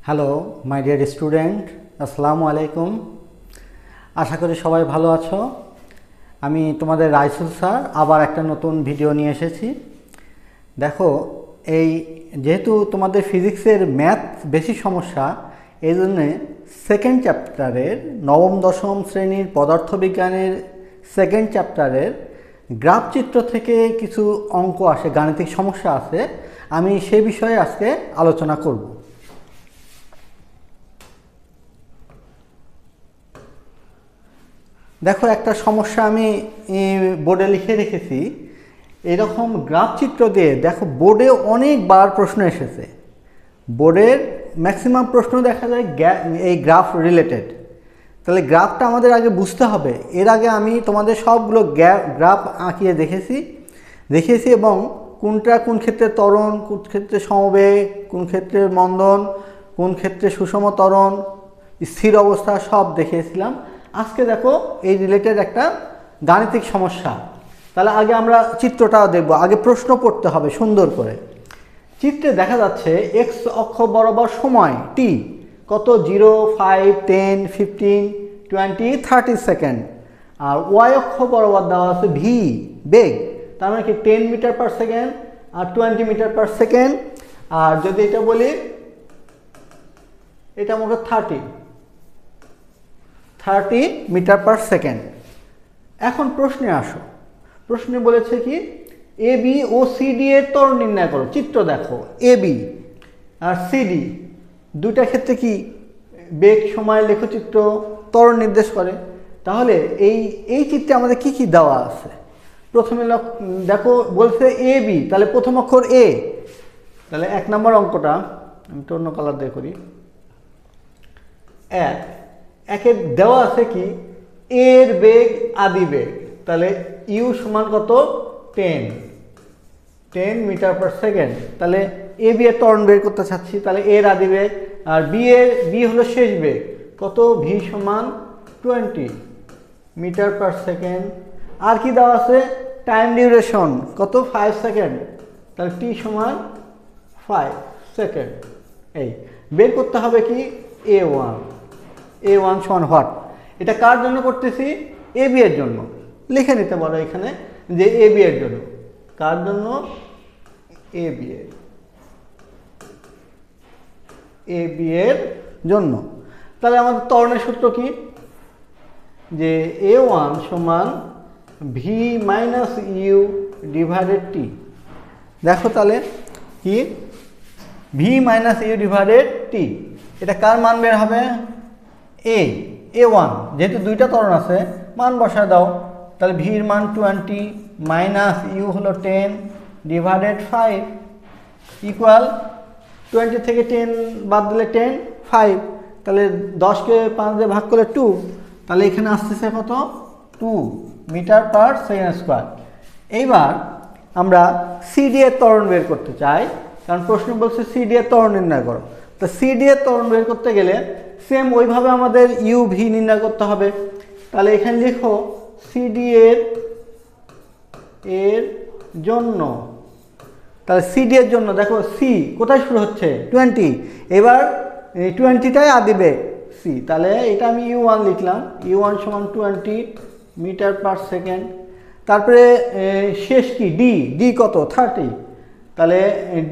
Hello my dear student, আসসালামু আলাইকুম। আশা করি সবাই ভালো আছো। আমি তোমাদের রাইসুল স্যার আবার একটা নতুন ভিডিও নিয়ে এসেছি। দেখো, যেহেতু তোমাদের ফিজিক্সের ম্যাথ বেশি সমস্যা, এই জন্যে সেকেন্ড চ্যাপ্টারের নবম দশম শ্রেণীর পদার্থবিজ্ঞানের সেকেন্ড চ্যাপ্টারের গ্রাফ চিত্র থেকে কিছু অঙ্ক আসে, গাণিতিক সমস্যা আছে। আমি সে বিষয়ে আজকে আলোচনা করব। দেখো, একটা সমস্যা আমি বোর্ডে লিখে রেখেছি। এরকম গ্রাফ চিত্র দিয়ে দেখো, বোর্ডে অনেকবার প্রশ্ন এসেছে। বোর্ডের ম্যাক্সিমাম প্রশ্ন দেখা যায় এই গ্রাফ রিলেটেড। তাহলে গ্রাফটা আমাদের আগে বুঝতে হবে। এর আগে আমি তোমাদের সবগুলো গ্রাফ আঁকিয়ে দেখিয়েছি এবং কোনটা কোন ক্ষেত্রে ত্বরণ, কোন ক্ষেত্রে সমবেগ, কোন ক্ষেত্রে মন্দন, কোন ক্ষেত্রে সুষম ত্বরণ, স্থির অবস্থা সব দেখিয়েছিলাম। আজকে দেখো এই রিলেটেড একটা গাণিতিক সমস্যা। তাহলে আগে আমরা চিত্রটা দেখব। আগে প্রশ্ন পড়তে হবে সুন্দর করে। চিত্রে দেখা যাচ্ছে এক্স অক্ষ বরাবর সময় টি কত 0, 5, 10, 15, 20, 30 সেকেন্ড। আর ওয়াই অক্ষ বরাবর দেওয়া আছে ভি বেগ, তার মানে কি 10 মিটার পার সেকেন্ড আর 20 মিটার পার সেকেন্ড। আর যদি এটা বলি, এটা মনে 30 মিটার পার সেকেন্ড। এখন প্রশ্নে আসো। প্রশ্নে বলেছে কি, এ বি ও সিডি এর ত্বরণ নির্ণয় করো। চিত্র দেখো, এ বি আর সিডি দুইটা ক্ষেত্রে কি বেগ, সময়, লেখচিত্র, ত্বরণ নির্দেশ করে। তাহলে এই চিত্রে আমাদের কি কি দেওয়া আছে? প্রথমে দেখো বলছে এ বি, তাহলে প্রথম অক্ষর এ। তাহলে 1 নম্বর অঙ্কটা আমি তো অন্য কালার দিয়ে করি। একে দেওয়া আছে কি, এর বেগ আদি বেগ। তাহলে ইউ সমান কত 10 মিটার পার সেকেন্ড। তাহলে এ বি এর ত্বরণ বের করতে চাচ্ছি। তাহলে এর আদি বেগ আর বি হলো শেষ বেগ, কত ভি সমান 20 মিটার পার সেকেন্ড। আর কি দেওয়া আছে, টাইম ডিউরেশন কত 5 সেকেন্ড। তাহলে টি সমান 5 সেকেন্ড। এই বের করতে হবে কি A1 সমান হোয়াট। এটা কার জন্য করতেছি? এ বি এর জন্য। লিখে নিতে পারো এখানে যে এ বি এর জন্য। কার জন্য? এ বি এর জন্য। তাহলে আমাদের ত্বরণের সূত্র কি, যে A1 সমান ভি মাইনাস ইউ ডিভাইডেড টি। দেখো তাহলে কি, ভি মাইনাস ইউ ডিভাইডেড টি। এটা কার মান বের হবে? A1, যেহেতু দুইটা ত্বরণ আছে মান বসায় দাও। তাহলে ভির মান 20 মাইনাস ইউ হলো 10 ডিভাইডেড 5 ইকুয়াল 20 থেকে 10 বাদ দিলে 10, 5। তাহলে 10কে 5 দিয়ে ভাগ করলে 2। তাহলে এখানে আসতেছে কত 2 মিটার পার সেকেন্ড স্কোয়ার। এইবার আমরা সিডি এর ত্বরণ বের করতে চাই, কারণ প্রশ্ন বলছে সিডি এর ত্বরণ নির্ণয় করো। তো সিডি এর ত্বরণ বের করতে গেলে সেম ওইভাবে আমাদের ইউ ভি নির্ণয় করতে হবে। তাহলে এখানে লিখো সিডি এর জন্য। তাহলে সিডি এর জন্য দেখো সি কোথায় শুরু হচ্ছে 20, এবার 20টাই আদি বেগ সি। তাহলে এটা আমি U1 লিখলাম, U1 সমান 20 মিটার পার সেকেন্ড। তারপরে শেষ কি ডি কত 30। তাহলে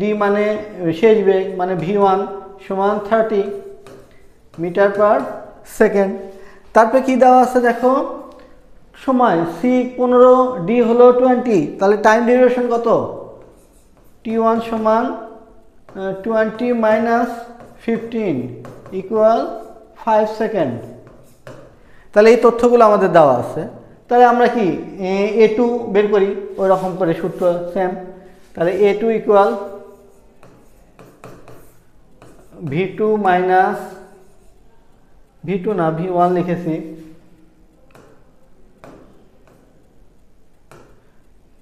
ডি মানে শেষ বেগ, মানে V1 সমান 30 মিটার পার সেকেন্ড। তারপরে কি দেওয়া আছে দেখো, সময় সি 15, ডি হলো 20। তাহলে টাইম ডিউরেশন কত, T1 সমান 20 মাইনাস 15 ইকুয়াল 5 সেকেন্ড। তাহলে এই তথ্যগুলো আমাদের দেওয়া আছে। তাহলে আমরা কি A2 বের করি, ওই রকম করে সূত্র সেম। তাহলে A2 equal V2 minus V2 না V1 লিখেছি।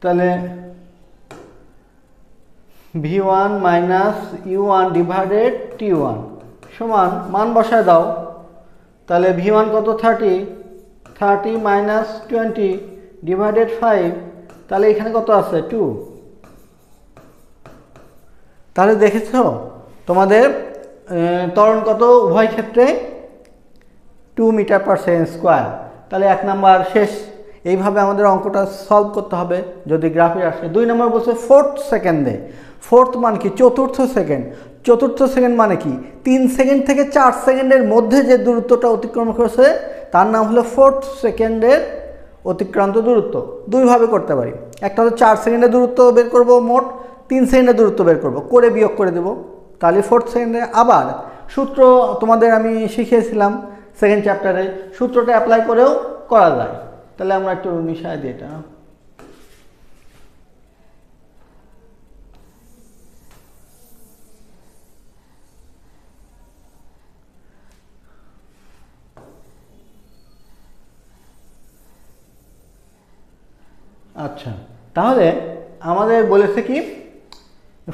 তাহলে V1 minus U1 divided T1 সমান মান বসায় দাও। তাহলে V1 কত 30 মাইনাস 20 ডিভাইডেড 5। তাহলে এখানে কত আছে 2। তাহলে দেখেছো তোমাদের ত্বরণ কত উভয় ক্ষেত্রে 2 মিটার পার সেকেন্ড স্কোয়ার। তাহলে 1 নাম্বার শেষ। এইভাবে আমাদের অঙ্কটা সলভ করতে হবে যদি গ্রাফে আসে। 2 নম্বর বলছে 4th সেকেন্ডে। 4th মানে কি? চতুর্থ সেকেন্ড। চতুর্থ সেকেন্ড মানে কি? 3 সেকেন্ড থেকে 4 সেকেন্ডের মধ্যে যে দূরত্বটা অতিক্রম করেছে তার নাম হলো 4th সেকেন্ডের অতিক্রান্ত দূরত্ব। দুইভাবে করতে পারি। একটা হলো 4 সেকেন্ডের দূরত্ব বের করব, মোট 3 সেকেন্ডের দূরত্ব বের করব, করে বিয়োগ করে দেব, তাহলে 4th সেকেন্ডে। আবার সূত্র তোমাদের আমি শিখিয়েছিলাম সেকেন্ড চ্যাপ্টারে, সূত্রটা অ্যাপ্লাই করেও করা যায়। তাহলে আমরা একটু মিশাই দিই এটা। আচ্ছা, তাহলে আমাদের বলেছে কি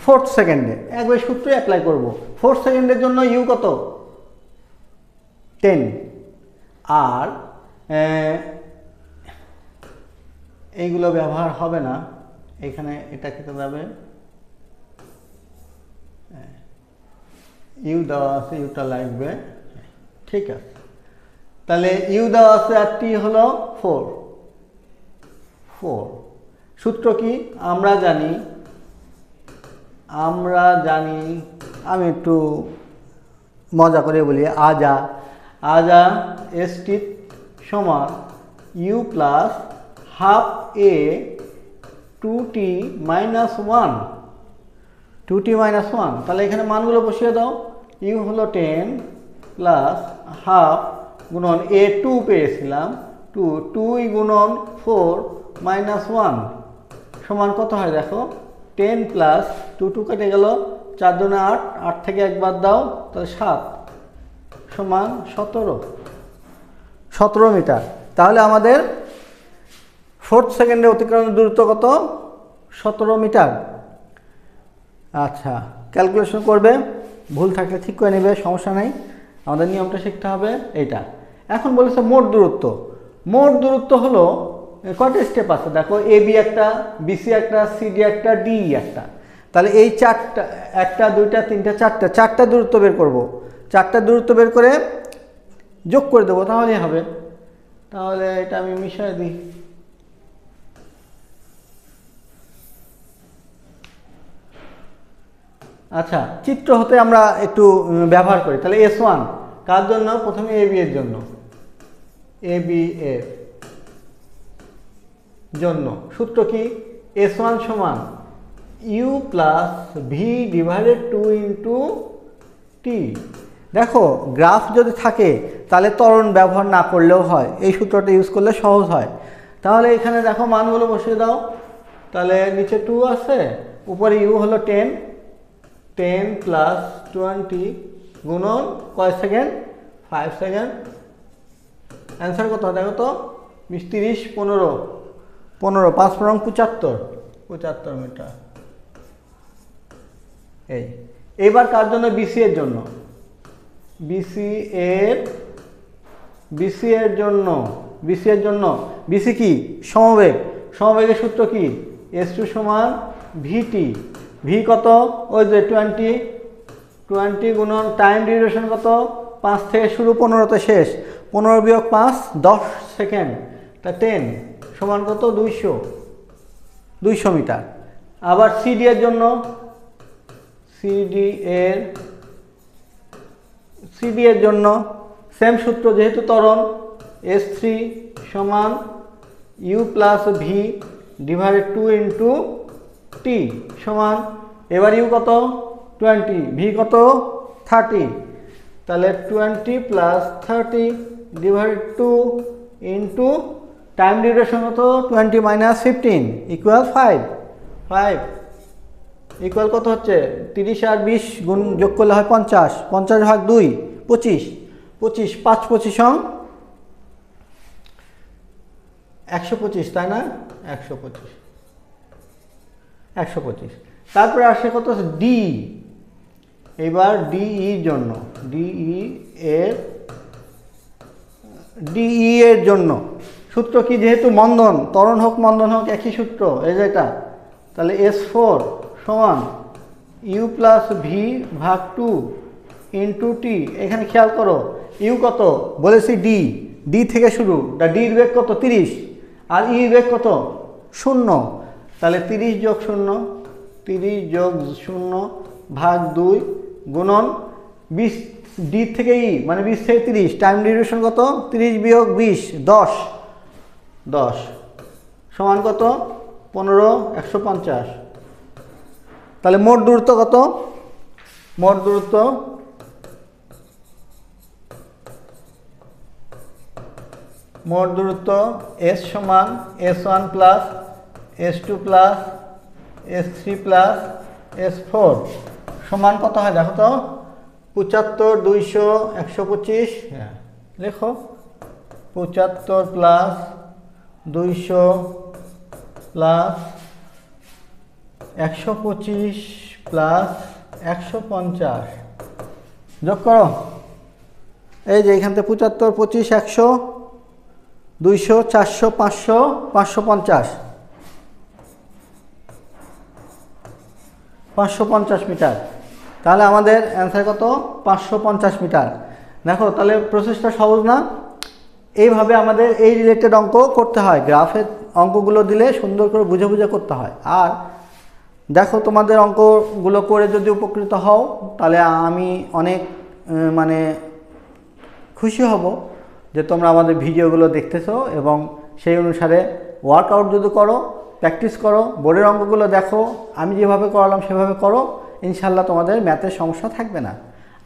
4th সেকেন্ডে একবার সূত্র অ্যাপ্লাই করব। 4th সেকেন্ডের জন্য ইউ কত? 10। আর এইগুলো ব্যবহার হবে না, এখানে এটা কেটে যাবে। ইউ দেওয়া আছে, ইউটা লাগবে, ঠিক আছে। তাহলে ইউ দেওয়া আছে আর টি হলো 4। সূত্র কি আমরা জানি, আমি একটু মজা করে বলি, আজা এসটি সমান u plus half a 2t minus 1। তাহলে এখানে মানগুলো বসিয়ে দাও। ইউ হলো 10 প্লাস হাফ গুণন এ 2 পেয়েছিলাম, 2 গুণন 4 মাইনাস 1 সমান কত হয় দেখো? 10 প্লাস 2 কেটে গেল, 4 দুনে 8, 8 থেকে একবার দাও, তাহলে 7 সমান 17 মিটার। তাহলে আমাদের 4th সেকেন্ডে অতিক্রমণ দূরত্ব কত? 17 মিটার। আচ্ছা, ক্যালকুলেশন করবে, ভুল থাকলে ঠিক করে নেবে, সমস্যা নেই। আমাদের নিয়মটা শিখতে হবে এইটা। এখন বলেছে মোট দূরত্ব। মোট দূরত্ব হলো কয়টা স্টেপ আছে দেখো, এ বি একটা, বিসি একটা, সিডি একটা, ডি একটা। তাহলে এই চারটা, 1 2 3 4, 4টা দূরত্ব বের করব। 4টা দূরত্ব বের করে যোগ করে দেবো, তাহলেই হবে। তাহলে এটা আমি মিশিয়ে দিই। আচ্ছা, চিত্র হতে আমরা একটু ব্যবহার করি। তাহলে S1 কার জন্য? প্রথমে এ বি এর জন্য, এ বি এর জন্য সূত্র কি? S1 সমান u plus v divided 2 into t. দেখো গ্রাফ যদি থাকে তাহলে ত্বরণ ব্যবহার না করলেও হয়, এই সূত্রটা ইউজ করলে সহজ হয়। তাহলে এখানে দেখো মানগুলো বসিয়ে দাও। তাহলে নিচে 2 আছে, উপরে ইউ হলো 10 প্লাস 20 গুণন কয় সেকেন্ড? 5 সেকেন্ড। অ্যান্সার কত দেখো তো? 20 30 15 5 75 মিটার। এবার কার জন্য? বিসি এর জন্য। বিসি এর জন্য বিসি কি? সমবেগ। সমবেগের সূত্র কি? S2 সমান ভিটি। ভি কত? ওই যে 20 গুণন টাইম ডিউরেশন কত? 5 থেকে শুরু, 15তে শেষ। 15 বিয়োগ 5 10 সেকেন্ড। তা 10 সমান কত? 200 মিটার। আবার সিডি এর জন্য, সিডি এর জন্য সেম সূত্র, যেহেতু ত্বরণ। S3 সমান u plus v divided 2 into t সমান, এবার ইউ কত? 20, ভি কত? 30। তাহলে 20 plus 30 divided 2 into time duration কত? 20 মাইনাস 15 ইকুয়াল 5 ইকুয়াল কত হচ্ছে? 30 আর 20 গুণ যোগ করলে হয় 50, 50 ভাগ 2 25, 5 25 125, তাই না? 125। তারপরে আসে কত? ডি। এবার ডিই জন্য, ডিই এর জন্য সূত্র কি? যেহেতু মন্দন, ত্বরণ হোক মন্দন হোক একই সূত্র, এই যে এটা। তাহলে S4 সমান ইউ প্লাস ভি ভাগ 2 ইন্টু টি। এখানে খেয়াল করো ইউ কত বলেছি ডি, ডি থেকে শুরু, ডির বেগ কত 30 আর ই বেগ কত 0, তাহলে 30 যোগ 0, 30 যোগ 0 ভাগ 2 গুণন 20 ডি থেকে ই মানে 20 থেকে 30, টাইম ডিউরেশন কত 30 বিয়োগ 20 10, 10 সমান কত 15 150। তাহলে মোট দূরত্ব কত, মোট দূরত্ব এস সমান S1 plus S2 plus S3 plus S4 সমান কত হয় দেখো তো 75 200 125, লেখো 75 প্লাস 200 প্লাস 125 প্লাস 150 যোগ করো। এই যে এখান থেকে 75 25 100 200 400 500 550 550 মিটার। তাহলে আমাদের অ্যান্সার কত 550 মিটার। দেখো তাহলে প্রসেসটা সহজ না? এইভাবে আমাদের এই রিলেটেড অঙ্ক করতে হয়, গ্রাফের অঙ্কগুলো দিলে সুন্দর করে বুঝে বুঝে করতে হয়। আর দেখো তোমাদের অঙ্কগুলো করে যদি উপকৃত হও তাহলে আমি অনেক মানে খুশি হব যে তোমরা আমাদের ভিডিওগুলো দেখতেছো এবং সেই অনুসারে ওয়ার্কআউট যদি করো, প্র্যাকটিস করো, বোর্ডের অঙ্কগুলো দেখো, আমি যেভাবে করালাম সেভাবে করো, ইনশাল্লাহ তোমাদের ম্যাথের সমস্যা থাকবে না।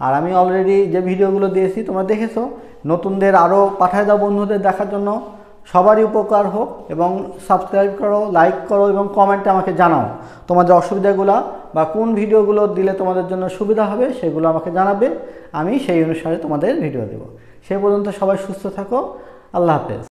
আর আমি অলরেডি যে ভিডিওগুলো দিয়েছি তোমরা দেখেছো, নতুনদের আরও পাঠায় দাও বন্ধুদের দেখার জন্য, সবারই উপকার হোক। এবং সাবস্ক্রাইব করো, লাইক করো এবং কমেন্টে আমাকে জানাও তোমাদের অসুবিধাগুলো বা কোন ভিডিওগুলো দিলে তোমাদের জন্য সুবিধা হবে সেগুলো আমাকে জানাবে, আমি সেই অনুসারে তোমাদের ভিডিও দেব। সেই পর্যন্ত সবাই সুস্থ থাকো, আল্লাহ হাফেজ।